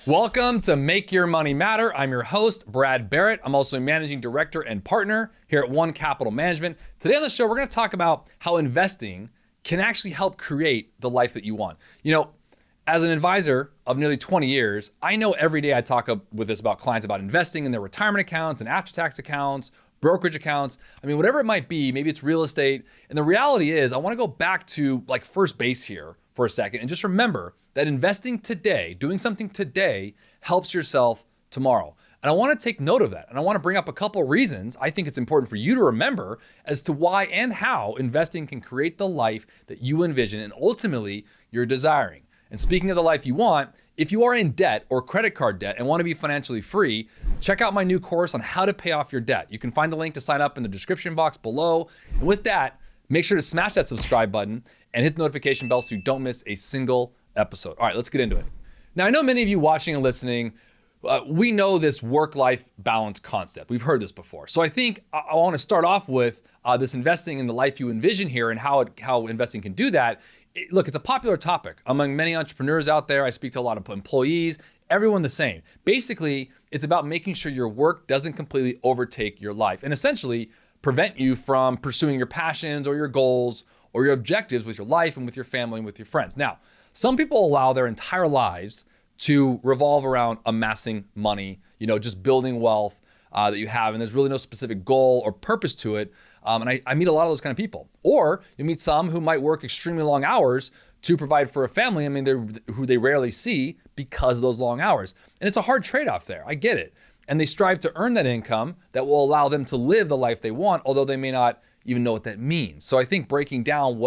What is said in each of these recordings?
Welcome to Make Your Money Matter. I'm your host, Brad Barrett. I'm also a managing director and partner here at One Capital Management. Today on the show, we're going to talk about how investing can actually help create the life that you want. You know, as an advisor of nearly 20 years, I know every day I talk with this about clients about investing in their retirement accounts and after-tax accounts, brokerage accounts. I mean, whatever it might be, maybe it's real estate. And the reality is I want to go back to like first base here for a second and just remember that investing today, doing something today, helps yourself tomorrow. And I want to take note of that. And I want to bring up a couple of reasons I think it's important for you to remember as to why and how investing can create the life that you envision and ultimately you're desiring. And speaking of the life you want, if you are in debt or credit card debt and want to be financially free, check out my new course on how to pay off your debt. You can find the link to sign up in the description box below. And with that, make sure to smash that subscribe button and hit the notification bell so you don't miss a single episode. All right, let's get into it. Now, I know many of you watching and listening, we know this work-life balance concept. We've heard this before. So I think I want to start off with this investing in the life you envision here and how investing can do that. Look, it's a popular topic among many entrepreneurs out there. I speak to a lot of employees, everyone the same. Basically, it's about making sure your work doesn't completely overtake your life and essentially prevent you from pursuing your passions or your goals or your objectives with your life and with your family and with your friends. Now, some people allow their entire lives to revolve around amassing money, just building wealth that you have, and there's really no specific goal or purpose to it. And I meet a lot of those kind of people. Or you meet some who might work extremely long hours to provide for a family. I mean, who they rarely see because of those long hours. And it's a hard trade-off there. I get it. And they strive to earn that income that will allow them to live the life they want, although they may not even know what that means. So I think breaking down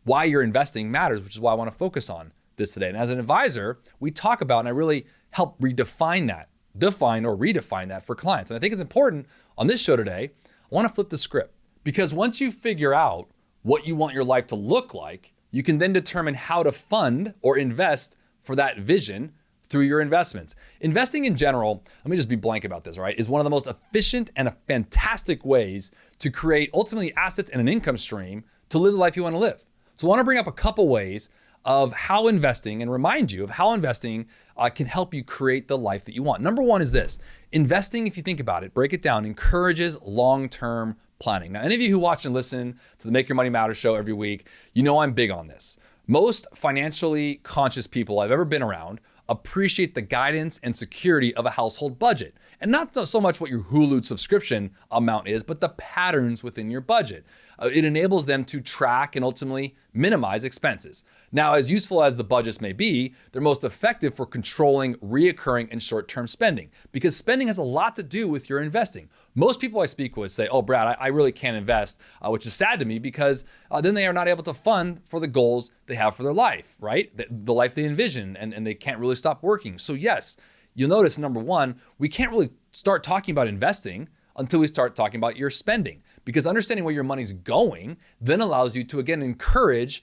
why you're investing matters, which is why I want to focus on this today. And as an advisor, we talk about, and I really help redefine that, define or redefine that for clients. And I think it's important on this show today, I want to flip the script because once you figure out what you want your life to look like, you can then determine how to fund or invest for that vision through your investments. Investing in general, let me just be blank about this, all right, is one of the most efficient and fantastic ways to create ultimately assets and an income stream to live the life you want to live. So I want to bring up a couple ways of how investing and remind you of how investing can help you create the life that you want. Number one is this: investing, if you think about it, break it down, encourages long-term planning. Now, any of you who watch and listen to the Make Your Money Matter show every week, you know I'm big on this. Most financially conscious people I've ever been around appreciate the guidance and security of a household budget. And not so much what your Hulu subscription amount is, but the patterns within your budget. It enables them to track and ultimately minimize expenses. Now, as useful as the budgets may be, they're most effective for controlling reoccurring and short-term spending because spending has a lot to do with your investing. Most people I speak with say, oh, Brad, I really can't invest, which is sad to me because then they are not able to fund for the goals they have for their life, right? The life they envision, and they can't really stop working. So yes, you'll notice, number one, we can't really start talking about investing until we start talking about your spending, because understanding where your money's going then allows you to, again, encourage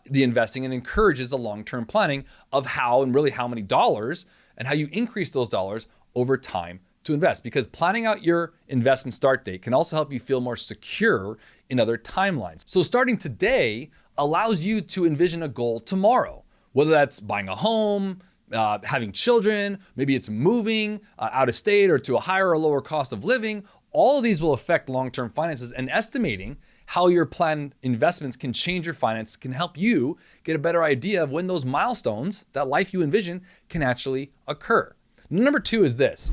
the investing and encourages the long-term planning of how and really how many dollars and how you increase those dollars over time to invest, because planning out your investment start date can also help you feel more secure in other timelines. So starting today allows you to envision a goal tomorrow, whether that's buying a home, having children, maybe it's moving out of state or to a higher or lower cost of living. All of these will affect long-term finances, and estimating how your planned investments can change your finance can help you get a better idea of when those milestones, that life you envision, can actually occur. Number two is this: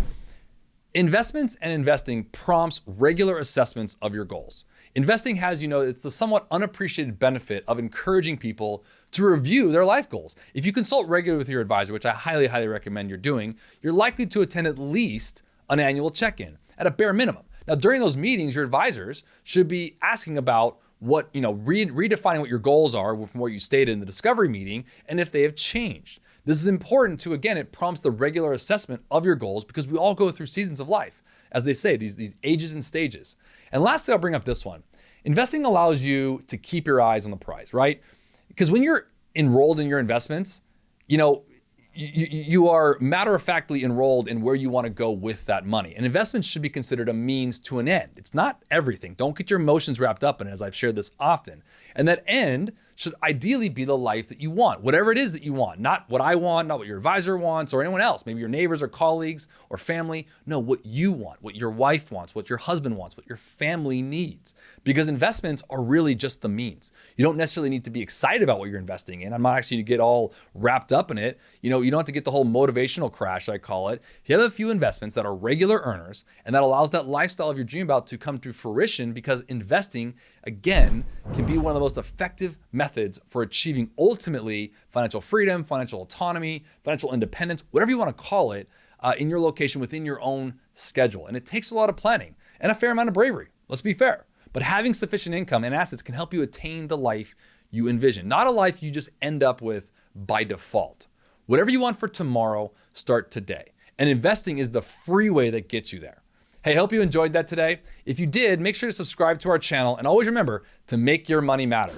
investments and investing prompts regular assessments of your goals. Investing has, it's the somewhat unappreciated benefit of encouraging people to review their life goals. If you consult regularly with your advisor, which I highly, highly recommend you're doing, you're likely to attend at least an annual check-in at a bare minimum. Now, during those meetings, your advisors should be asking about what, redefining what your goals are from what you stated in the discovery meeting and if they have changed. This is important to, again, it prompts the regular assessment of your goals because we all go through seasons of life, as they say, these ages and stages. And lastly, I'll bring up this one. Investing allows you to keep your eyes on the prize, right? Because when you're enrolled in your investments, you are matter-of-factly enrolled in where you want to go with that money. And investments should be considered a means to an end. It's not everything. Don't get your emotions wrapped up in it, as I've shared this often. And that end should ideally be the life that you want, whatever it is that you want, not what I want, not what your advisor wants or anyone else, maybe your neighbors or colleagues or family. No, what you want, what your wife wants, what your husband wants, what your family needs. Because investments are really just the means. You don't necessarily need to be excited about what you're investing in. I'm not asking you to get all wrapped up in it. You don't have to get the whole motivational crash, I call it. If you have a few investments that are regular earners and that allows that lifestyle of your dream about to come to fruition, because investing, again, can be one of the most effective methods for achieving ultimately financial freedom, financial autonomy, financial independence, whatever you want to call it, in your location within your own schedule. And it takes a lot of planning and a fair amount of bravery. Let's be fair. But having sufficient income and assets can help you attain the life you envision, not a life you just end up with by default. Whatever you want for tomorrow, start today. And investing is the free way that gets you there. Hey, I hope you enjoyed that today. If you did, make sure to subscribe to our channel and always remember to make your money matter.